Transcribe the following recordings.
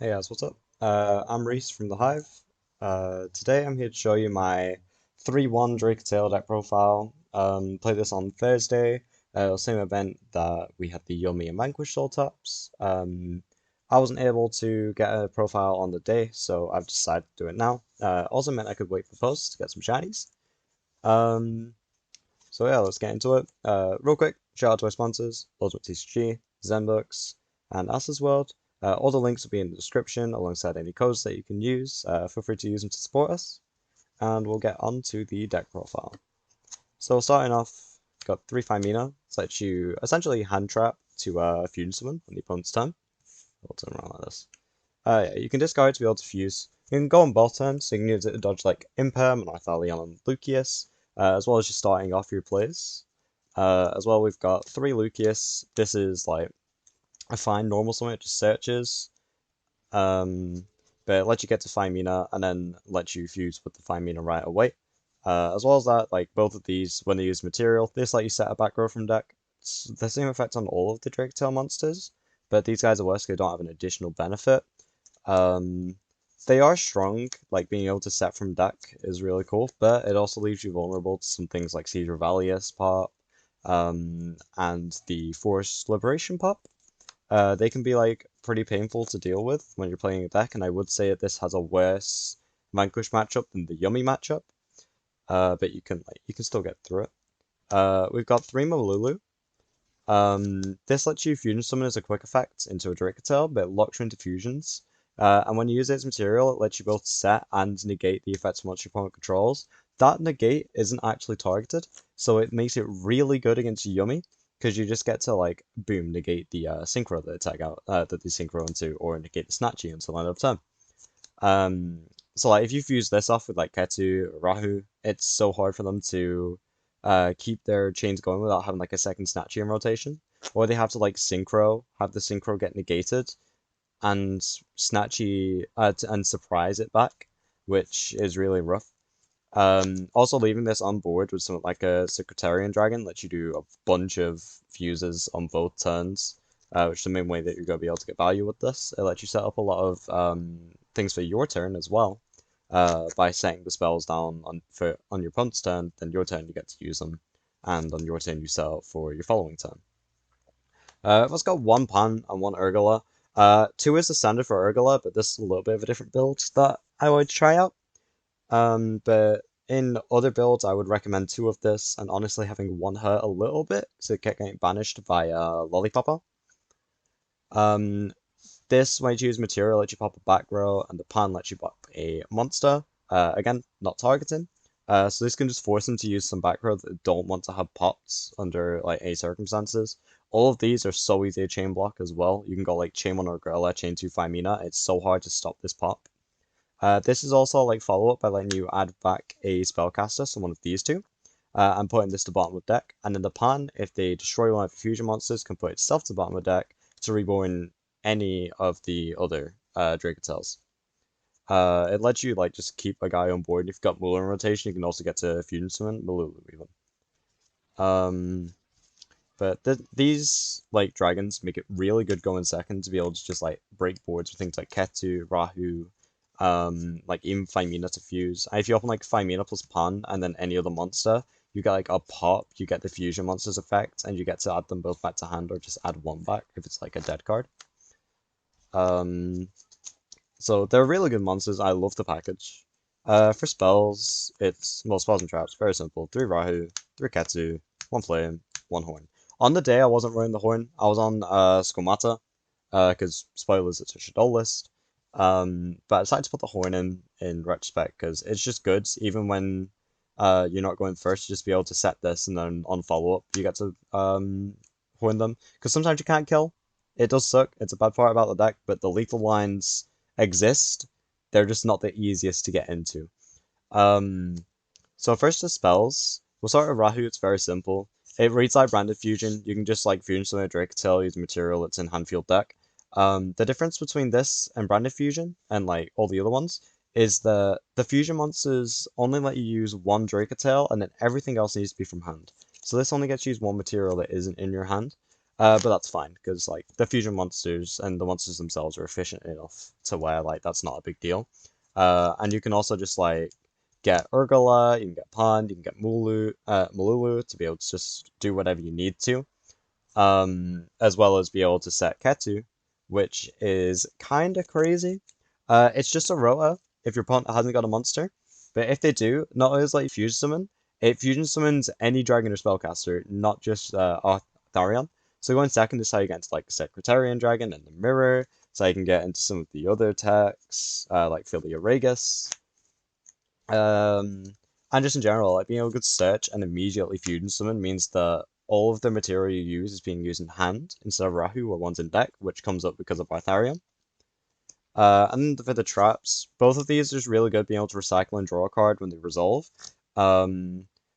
Hey guys, what's up? I'm Rhys from the Hive. Today I'm here to show you my 3-1 Dracotail deck profile. Played this on Thursday, same event that we had the Yummy and Vanquish soul taps. I wasn't able to get a profile on the day, so I've decided to do it now. Also meant I could wait for posts to get some shinies. Um, so yeah, let's get into it. Real quick, shout out to our sponsors, ultimatetcg, Zenbooks, and Asters. All the links will be in the description alongside any codes that you can use. Feel free to use them to support us, and we'll get on to the deck profile. So starting off, got 3 Femina, so lets you essentially hand trap to Fusion Summon on the opponent's turn. We'll turn around like this. Yeah, you can discard to be able to fuse. You can go on both turns, so you can use it to dodge like Imper, Monarthalion, and Lucius, as well as just starting off your plays. As well, we've got 3 Lucius. This is like a fine normal summon, it just searches. But it lets you get to Femina and then lets you fuse with the Femina right away. As well as that, like both of these, when they use material, this let you set a back row from deck. It's the same effect on all of the Dracotail monsters, but these guys are worse because they don't have an additional benefit. Um, they are strong, like being able to set from deck is really cool, but it also leaves you vulnerable to some things like Siege Revalius pop, and the Forced Liberation pop. They can be like pretty painful to deal with when you're playing a deck, and I would say that this has a worse Vanquish matchup than the Yummy matchup. But you can still get through it. We've got 3 Malulu. This lets you fusion summon as a quick effect into a Dracotail, but it locks you into fusions. And when you use its material, it lets you both set and negate the effects from what your opponent controls. That negate isn't actually targeted, so it makes it really good against Yummy, because you just get to like boom negate the synchro that they tag out that they synchro into, or negate the snatchy until end of turn. So like if you fuse this off with like Ketu or Rahu, it's so hard for them to keep their chains going without having like a second snatchy in rotation, or they have to like synchro, have the synchro get negated, and snatchy and surprise it back, which is really rough. Also leaving this on board with something like a Secretarian Dragon lets you do a bunch of fuses on both turns, which is the main way that you're going to be able to get value with this. It lets you set up a lot of things for your turn as well, by setting the spells down on your opponent's turn, then your turn you get to use them, and on your turn you set up for your following turn. I've got 1 Pan and 1 Urgula. 2 is the standard for Urgula, but this is a little bit of a different build that I would try out. But in other builds, I would recommend 2 of this, and honestly having 1 hurt a little bit, so it kept getting banished via Lollipopper. This, when you choose material, lets you pop a back row, and the pan lets you pop a monster. Again, not targeting. So this can just force them to use some back row that don't want to have pops under like any circumstances. All of these are so easy to chain block as well. You can go like chain 1 Urgula, chain 2 Femina. It's so hard to stop this pop. This is also like follow-up by letting you add back a spellcaster, so one of these 2, and putting this to bottom of deck. And then the pan, if they destroy one of the fusion monsters, can put itself to bottom of deck to reborn any of the other Dracotails. It lets you like just keep a guy on board. If you've got Muller in rotation, you can also get to Fusion Summon Malulu even. But these like dragons make it really good going second to be able to just like break boards with things like Ketu, Rahu, like even Femina to fuse. And if you open like Femina plus Pan and then any other monster, you get like a pop, you get the fusion monsters effect, and you get to add them both back to hand or just add 1 back if it's like a dead card. So they're really good monsters. I love the package. For spells, it's spells and traps, very simple. 3 Rahu, 3 Ketu, 1 Flame, 1 Horn. On the day I wasn't running the Horn, I was on Skomata, because spoilers, it's a Shaddoll list. But I decided to put the Horn in retrospect because it's just good, even when you're not going first, you just be able to set this and then on follow-up you get to Horn them. Because sometimes you can't kill. It does suck, it's a bad part about the deck, but the lethal lines exist. They're just not the easiest to get into. So first the spells. We'll start with Rahu, it's very simple. It reads like Branded Fusion. You can just like Fusion Summon a Dracotail, use material that's in hand field deck. The difference between this and Branded Fusion and like all the other ones is the fusion monsters only let you use 1 Dracotail and then everything else needs to be from hand. So this only gets used 1 material that isn't in your hand. But that's fine, because like the fusion monsters and the monsters themselves are efficient enough to where like that's not a big deal. And you can also just like get Urgala, you can get Pond, you can get Mululu to be able to just do whatever you need to. As well as be able to set Ketu, which is kind of crazy. It's just a rota if your opponent hasn't got a monster, but if they do, not only is like fusion summon, it fusion summons any dragon or spellcaster, not just Artharion. So going second is how you get into like the Secretarian Dragon and the Mirror, so you can get into some of the other techs, like Philia Regis. And just in general, like being able to search and immediately fusion summon means that all of the material you use is being used in hand instead of Rahu or one's in deck, which comes up because of Artharion. And for the traps, both of these are just really good being able to recycle and draw a card when they resolve.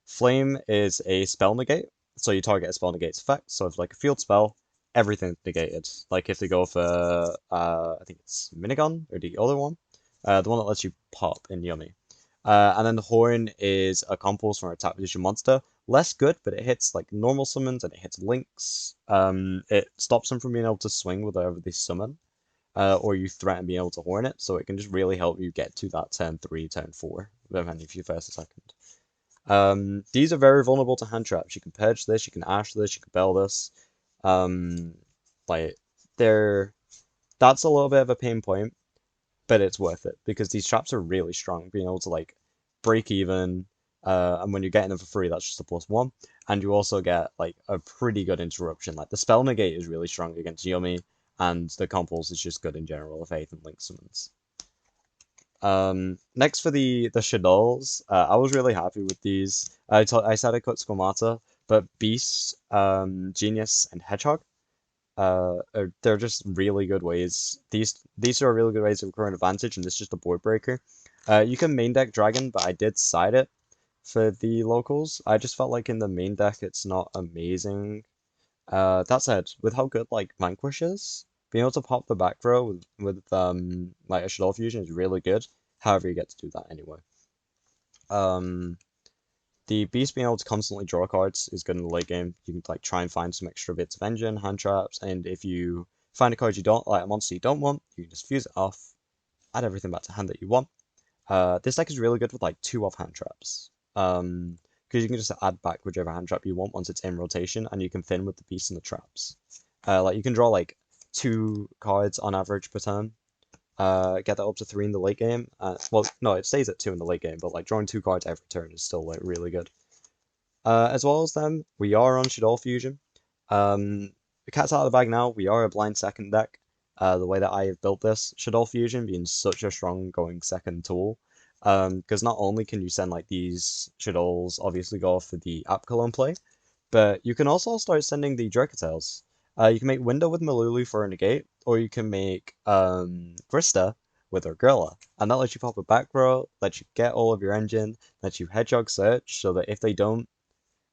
Flame is a spell negate, so you target a spell negate's effect. So if like a field spell, everything's negated. Like if they go for I think it's Minigun or the other one, the one that lets you pop in Yummy. And then the Horn is a compulse from a tap position monster. Less good, but it hits like normal summons and it hits links. It stops them from being able to swing with whatever they summon, or you threaten being able to horn it, so it can just really help you get to that turn 3, turn 4, depending if you first or second. These are very vulnerable to hand traps. You can purge this, you can ash this, you can bell this. Like that's a little bit of a pain point, but it's worth it because these traps are really strong. Being able to like break even, and when you're getting them for free, that's just a +1, and you also get like a pretty good interruption. Like the spell negate is really strong against Yummy, and the compulse is just good in general if Faith and Link summons. Next for the Shaddolls, I was really happy with these. I said I cut Squamata, but Beast, Genius, and Hedgehog, they're just really good ways. These are really good ways of current advantage, and this is just a board breaker. You can main deck Dragon, but I did side it for the locals. I just felt like in the main deck it's not amazing. That said, with how good like Vanquish is, being able to pop the back row with like a Shaddoll fusion is really good. However, you get to do that anyway. The Beast being able to constantly draw cards is good in the late game. You can like try and find some extra bits of engine, hand traps, and if you find a card you don't like, a monster you don't want, you can just fuse it off, add everything back to hand that you want. This deck is really good with like 2 off hand traps. Because you can just add back whichever hand trap you want once it's in rotation, and you can fin with the beast and the traps. Like you can draw like 2 cards on average per turn. Get that up to 3 in the late game. Well, no, it stays at 2 in the late game, but like drawing 2 cards every turn is still like really good. As well as them, we are on Shaddoll Fusion. The cat's out of the bag now. We are a blind second deck. The way that I have built this, Shaddoll Fusion being such a strong going second tool. Because not only can you send like these Shaddolls obviously go off for the app clone play, but you can also start sending the Dracotails. You can make Window with Malulu for a negate, or you can make Krista with Urgella, and that lets you pop a back row, lets you get all of your engine, lets you Hedgehog search, so that if they don't,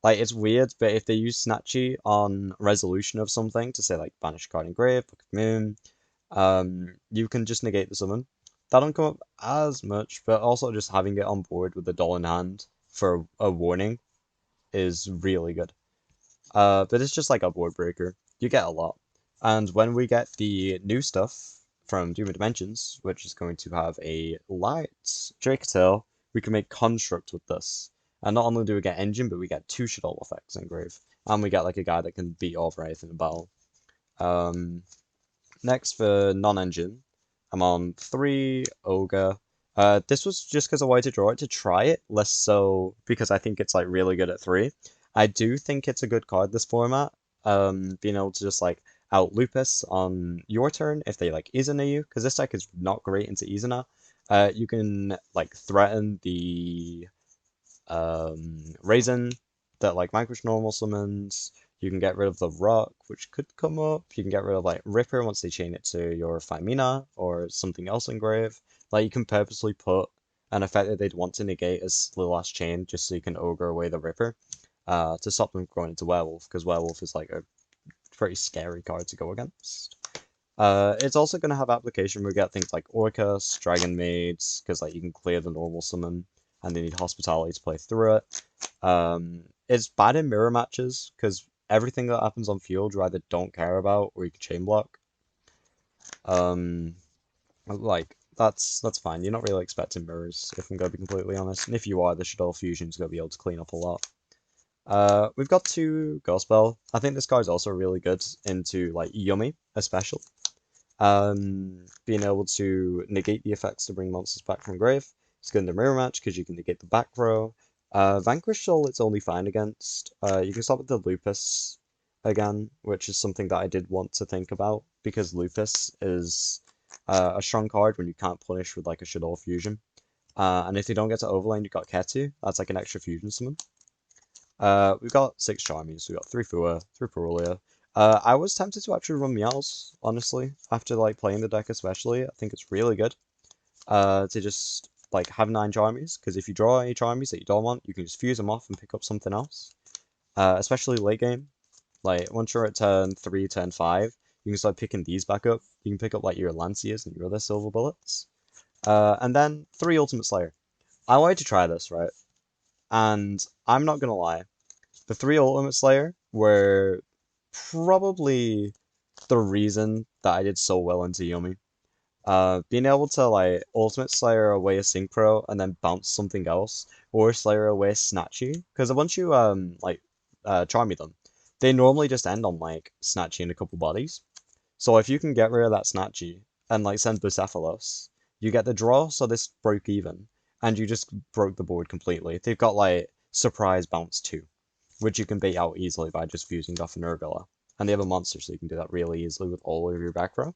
like it's weird, but if they use Snatchy on resolution of something to say like Banish Card Engrave, Book of Moon, you can just negate the summon. That don't come up as much, but also just having it on board with the doll in hand for a warning is really good. But it's just like a board breaker. You get a lot. And when we get the new stuff from Doom of Dimensions, which is going to have a light Dracotail, we can make Construct with this. And not only do we get Engine, but we get 2 Shaddoll effects engrave. And we get like a guy that can beat over anything in battle. Next for NonEngine, I'm on 3 Ogre. This was just because I wanted to draw it to try it, less so because I think it's like really good at 3. I do think it's a good card this format. Being able to just like out Lupus on your turn if they like Izana you, because this deck is not great into Izana. You can like threaten the Raisin that like Vanquish normal summons. You can get rid of the Rock, which could come up. You can get rid of like Ripper once they chain it to your Femina or something else engrave. Like you can purposely put an effect that they'd want to negate as the last chain just so you can ogre away the Ripper. To stop them going into Werewolf, because Werewolf is like a pretty scary card to go against. It's also going to have application where we get things like Orcus, Dragon Maids, because like you can clear the normal summon, and they need Hospitality to play through it. It's bad in mirror matches, because everything that happens on field you either don't care about or you can chain block. Like that's fine. You're not really expecting mirrors, if I'm gonna be completely honest. And if you are, the Shaddoll fusion's gonna be able to clean up a lot. We've got 2 Ghost Bell. I think this card's also really good into like Yummy, especially. Being able to negate the effects to bring monsters back from grave. It's good in the mirror match because you can negate the back row. Vanquish Soul, it's only fine against. You can stop with the Lupus again, which is something that I did want to think about because Lupus is a strong card when you can't punish with like a Shaddoll fusion. And if you don't get to overlane, you've got Ketu. That's like an extra fusion summon. We've got 6 Charmies, we've got 3 Fua, 3 Perulia. I was tempted to actually run Meows, honestly, after like playing the deck especially. I think it's really good to just like have 9 Charmies, because if you draw any Charmies that you don't want, you can just fuse them off and pick up something else. Especially late game. Like once you're at turn 3, turn 5, you can start picking these back up. You can pick up like your Lanciers and your other Silver Bullets. And then 3 Ultimate Slayer. I wanted to try this, right? And I'm not gonna lie. The 3 Ultimate Slayer were probably the reason that I did so well into Yumi. Being able to like Ultimate Slayer away a Synchro and then bounce something else, or Slayer away Snatchy, because once you Charmy them, they normally just end on like Snatchy and a couple bodies. So if you can get rid of that Snatchy and like send Bucephalus, you get the draw, so this broke even, and you just broke the board completely. They've got like Surprise Bounce too, which you can bait out easily by just fusing off an Urgula. And they have a monster, so you can do that really easily with all of your back row.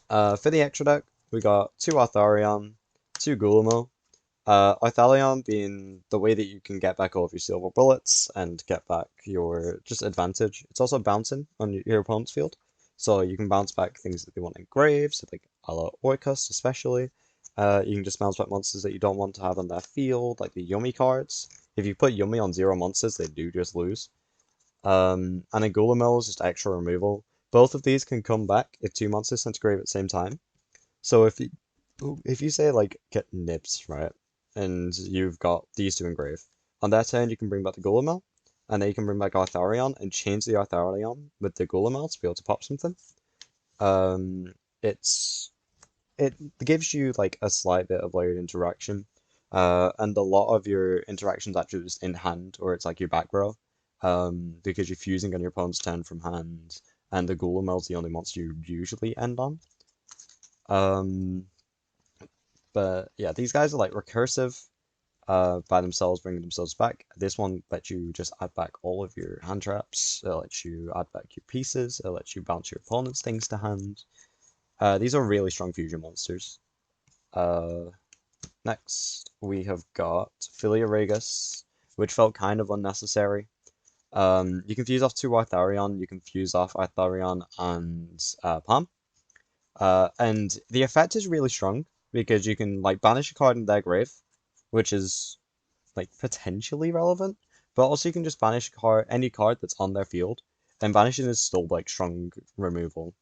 For the extra deck, we got 2 Artharion, 2 Gulamo. Artharion being the way that you can get back all of your silver bullets and get back your just advantage. It's also bouncing on your opponent's field, so you can bounce back things that they want in graves, like a la Orcust especially. You can just bounce back monsters that you don't want to have on their field, like the Yummy cards. If you put Yummy on 0 monsters, they do just lose. And then Gulamel is just extra removal. Both of these can come back if 2 monsters sent to grave at the same time. So if you say like get Nibs, right, and you've got these 2 in grave, on that turn you can bring back the Gulamel, and then you can bring back Artharion and change the Artharion with the Gulamel to be able to pop something. It gives you like a slight bit of layered interaction, and a lot of your interactions actually just in hand, or it's like your back row, because you're fusing on your opponent's turn from hand, and the Gulamel's the only monster you usually end on. But yeah, these guys are like recursive by themselves, bringing themselves back. This one lets you just add back all of your hand traps, it lets you add back your pieces, it lets you bounce your opponent's things to hand. These are really strong fusion monsters. Next, we have got Philia Regus, which felt kind of unnecessary. You can fuse off 2 Artharion, you can fuse off Artharion and Palm. And the effect is really strong, because you can like banish a card in their grave, which is like potentially relevant, but also you can just banish any card that's on their field, and banishing is still like strong removal.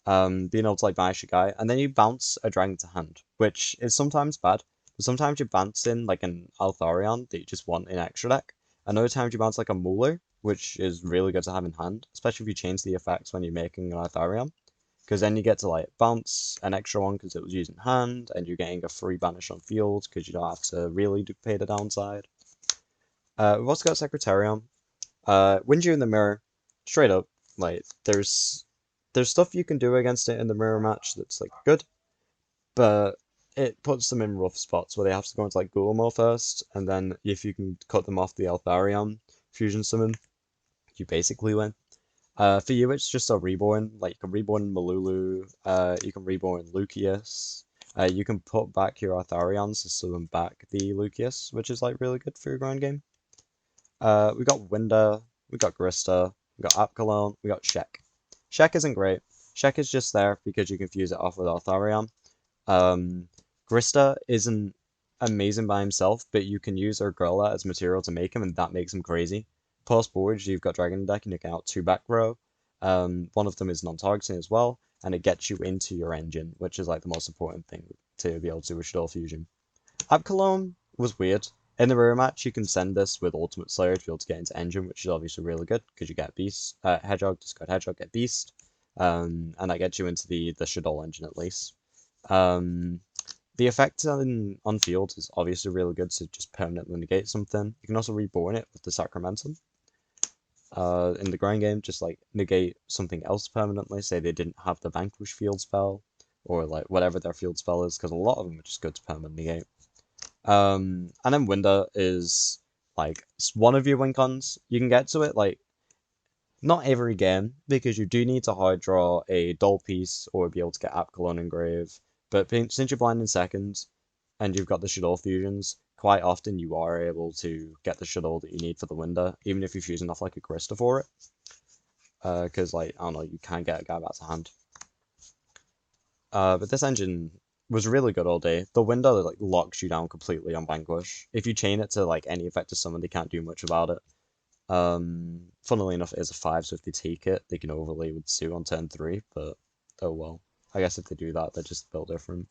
Being able to like banish a guy, and then you bounce a dragon to hand, which is sometimes bad, but sometimes you bounce in like an Altharion that you just want in extra deck, and other times you bounce like a Mueller, which is really good to have in hand, especially if you change the effects when you're making an Altharion, because then you get to like bounce an extra one because it was used in hand, and you're getting a free banish on field because you don't have to really pay the downside. We've also got Secretarium. Wins you in the mirror, straight up. Like there's stuff you can do against it in the mirror match that's like good, but it puts them in rough spots where they have to go into like Gulamo first, and then if you can cut them off the Altharion fusion summon, you basically win. For you, it's just a reborn. Like you can reborn Malulu, you can reborn Lucius. You can put back your Artharions to summon back the Lucius, which is like really good for your grind game. We got Winda, we got Grista, we got Apkalon, we got Shek. Shek isn't great. Shek is just there because you can fuse it off with Artharion. Grista isn't amazing by himself, but you can use Urgula as material to make him, and that makes him crazy. Post board, you've got Dragon deck, and you can out 2 back row. One of them is non-targeting as well, and it gets you into your engine, which is like the most important thing to be able to do with Shaddoll Fusion. Abkalon was weird. In the mirror match, you can send this with Ultimate Slayer to be able to get into Engine, which is obviously really good because you get Beast, Hedgehog, discard Hedgehog, get Beast, and that gets you into the Shaddoll engine at least. The effect on field is obviously really good, so just permanently negate something. You can also reborn it with the Sacramentum. In the grind game, just like negate something else permanently. Say they didn't have the Vanquish field spell, or like whatever their field spell is, because a lot of them are just good to permanently negate. And then Winder is like one of your win cons. You can get to it like not every game because you do need to hard draw a dull piece or be able to get App Cologne Engrave. But since you're blind in second and you've got the Shaddoll fusions, quite often you are able to get the Shaddoll that you need for the Winder, even if you're fusing off like a Krista for it. Because like I don't know, you can get a guy back to hand. But this engine was really good all day. The window like locks you down completely on Vanquish. If you chain it to like any effective summon, they can't do much about it. Funnily enough, it is a 5, so if they take it, they can overlay with Sue on turn 3, but oh well. I guess if they do that, they're just built different.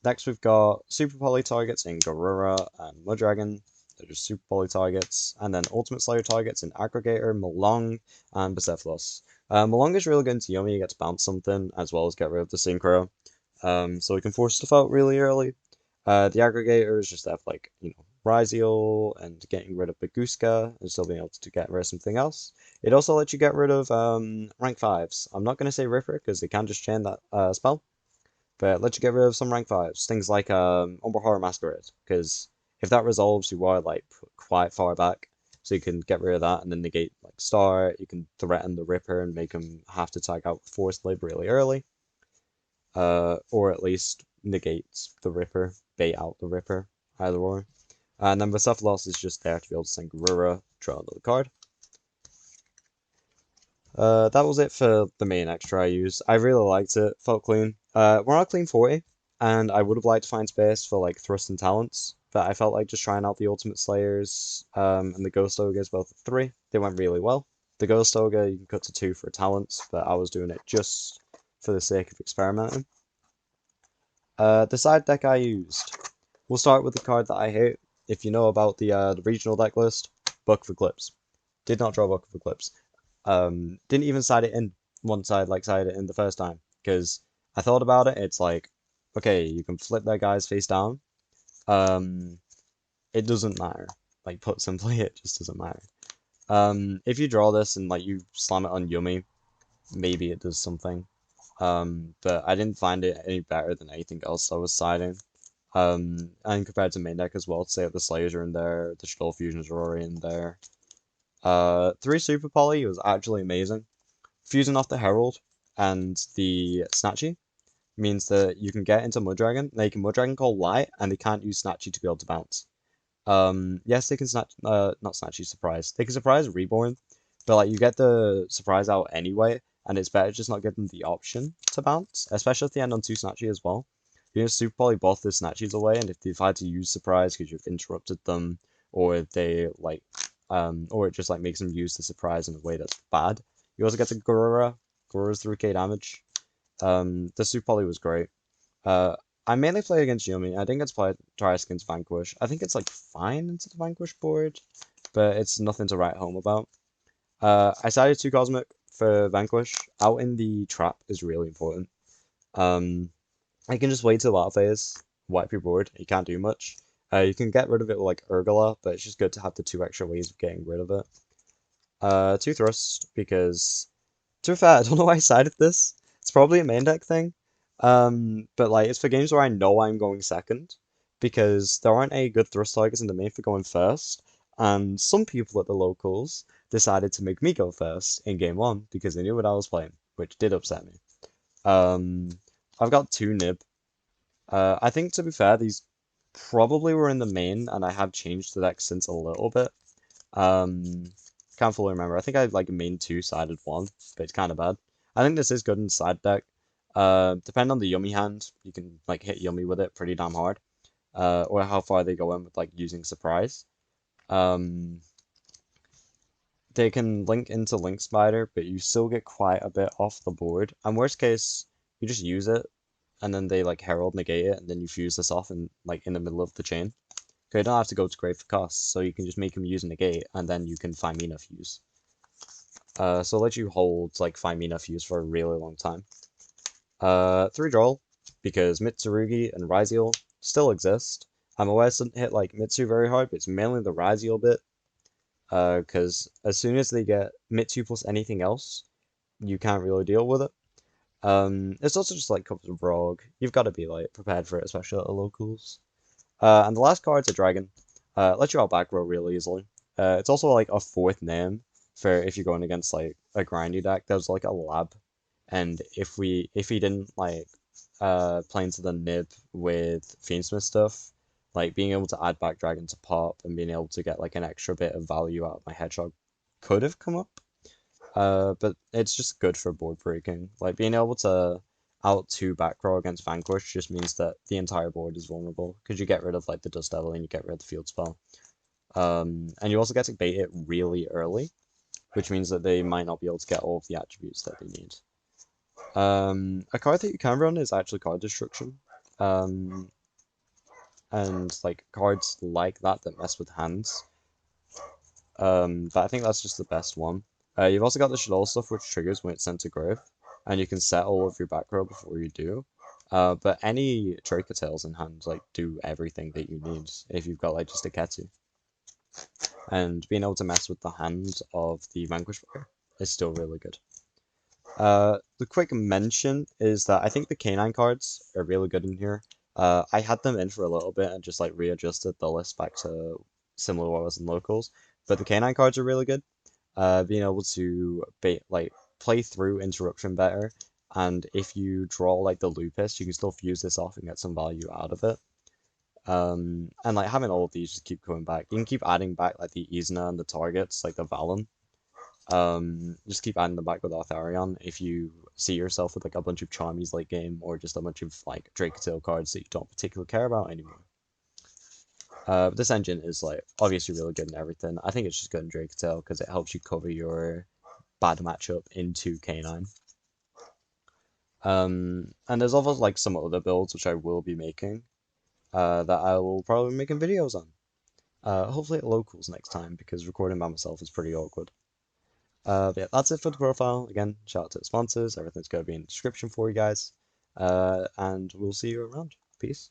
Next we've got Super Poly targets in Garura and Mudragon. They're just Super Poly targets. And then Ultimate Slayer targets in Aggregator, Malong, and Becephalus. Malong is really good into Yummy, you get to bounce something, as well as get rid of the Synchro. So we can force stuff out really early. The Aggregator is just there for, like, you know, Rhysial and getting rid of Baguska and still being able to get rid of something else. It also lets you get rid of rank 5s. I'm not going to say Ripper because they can just chain that spell, but lets you get rid of some rank 5s. Things like Umbra Horror Masquerade, because if that resolves, you are like quite far back, so you can get rid of that and then negate like Star. You can threaten the Ripper and make him have to tag out Force Lib really early, or at least negate the Ripper, bait out the Ripper, either or. And then Becephalus is just there to be able to send Garura, draw another card. That was it for the main extra I used. I really liked it, felt clean. We're on clean 40, and I would have liked to find space for like Thrust and Talents, but I felt like just trying out the Ultimate Slayers and the Ghost Ogres both at 3. They went really well. The Ghost Ogre you can cut to 2 for Talents, but I was doing it just for the sake of experimenting. The side deck I used. We'll start with the card that I hate. If you know about the regional deck list, Book of Eclipse. Did not draw Book of Eclipse. Didn't even side it in once I'd like sided it in the first time, because I thought about it. It's like, okay, you can flip their guys face down. It doesn't matter. Like, put simply, it just doesn't matter. If you draw this and like you slam it on Yummy, maybe it does something. But I didn't find it any better than anything else I was siding. And compared to main deck as well, say the Slayers are in there, the Shaddoll Fusions are already in there. 3 Super Poly was actually amazing. Fusing off the Herald and the Snatchy means that you can get into Mudragon. They can Mudragon call Light, and they can't use Snatchy to be able to bounce. Yes, they can not Snatchy, Surprise. They can Surprise Reborn, but like you get the Surprise out anyway, and it's better just not give them the option to bounce, especially if they end on 2 Snatchy as well. You can Super Poly both the Snatchies away, and if they've had to use Surprise because you've interrupted them, or if they like, or it just like makes them use the Surprise in a way that's bad. You also get the Garura. Garura's 3k damage. The Super Poly was great. I mainly play against Yumi. I didn't get to try against Vanquish. I think it's like fine into the Vanquish board, but it's nothing to write home about. I sided 2 Cosmic for Vanquish. Out in the trap is really important. I can just wait till battle phase, wipe your board. You can't do much. You can get rid of it with like Urgala, but it's just good to have the 2 extra ways of getting rid of it. 2 Thrust, because, to be fair, I don't know why I sided this. It's probably a main deck thing. But like, it's for games where I know I'm going second, because there aren't any good Thrust targets in the main for going first, and some people at the locals decided to make me go first in game 1, because they knew what I was playing, which did upset me. I've got 2 Nib. I think, to be fair, these probably were in the main, and I have changed the deck since a little bit. Can't fully remember. I think I like main 2, sided 1, but it's kind of bad. I think this is good in side deck. Depending on the Yummy hand, you can like hit Yummy with it pretty damn hard. Or how far they go in with like using Surprise. They can link into Link Spider, but you still get quite a bit off the board. And worst case, you just use it and then they like herald negate it, and then you fuse this off in like in the middle of the chain. Okay, you don't have to go to great for costs, so you can just make him use negate, and then you can Femina fuse. So let you hold like Femina fuse for a really long time. 3 draw, because Mitsurugi and Rhys still exist. I'm aware it doesn't hit like Mitsu very hard, but it's mainly the Rhys bit. Because as soon as they get Mitsu plus anything else, you can't really deal with it. It's also just like covers of Rogue. You've got to be like prepared for it, especially at the locals. And the last card's a dragon. Lets you out back row really easily. It's also like a 4th name for if you're going against like a grindy deck. There's like a lab, and if he didn't like play into the nib with Fiendsmith stuff, like being able to add back dragon to pop and being able to get like an extra bit of value out of my hedgehog could have come up. But it's just good for board breaking. Like being able to out 2 back row against Vanquish just means that the entire board is vulnerable because you get rid of like the Dust Devil and you get rid of the field spell. And you also get to bait it really early, which means that they might not be able to get all of the attributes that they need. A card that you can run is actually card destruction. And like cards like that mess with hands. But I think that's just the best one. You've also got the Shaddolls stuff, which triggers when it's sent to grave, and you can set all of your back row before you do. But any Dracotails in hand like do everything that you need if you've got like just a Ketsu. And being able to mess with the hand of the Vanquish player is still really good. The quick mention is that I think the canine cards are really good in here. I had them in for a little bit and just like readjusted the list back to similar to what was in locals. But the canine cards are really good. Being able to play through interruption better, and if you draw like the Lupus, you can still fuse this off and get some value out of it. And like having all of these just keep coming back. You can keep adding back like the Izna and the targets, like the Valen. Just keep adding them back with Artharion if you see yourself with like a bunch of Charmies late game, or just a bunch of like Dracotail cards that you don't particularly care about anymore. But this engine is like obviously really good in everything. I think it's just good in Dracotail because it helps you cover your bad matchup into K9. And there's also like some other builds which I will be making that I will probably be making videos on. Hopefully at locals next time because recording by myself is pretty awkward. But yeah, that's it for the profile. Again, shout out to the sponsors. Everything's going to be in the description for you guys. And we'll see you around. Peace.